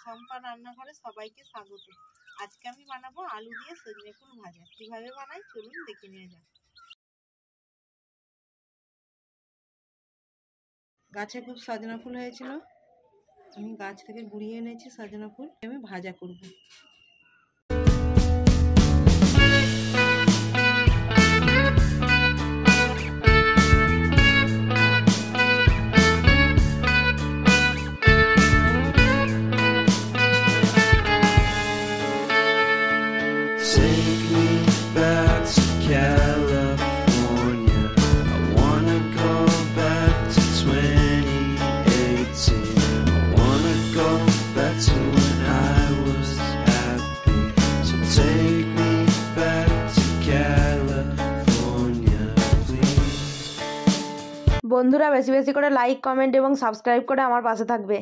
সম্পা রান্নাঘরে সবাইকে স্বাগত। আজকে আমি বানাবো আলু দিয়ে সজনে ফুল ভাজা। কিভাবে বানাই চলুন দেখে নিয়ে যাক। গাছে খুব সজনা ফুল হয়েছিল, আমি গাছ থেকে গুড়িয়ে এনেছি সজনা ফুল, আমি ভাজা করব। বন্ধুরা বেশি বেশি করে লাইক, কমেন্ট এবং সাবস্ক্রাইব করে আমার পাশে থাকবে।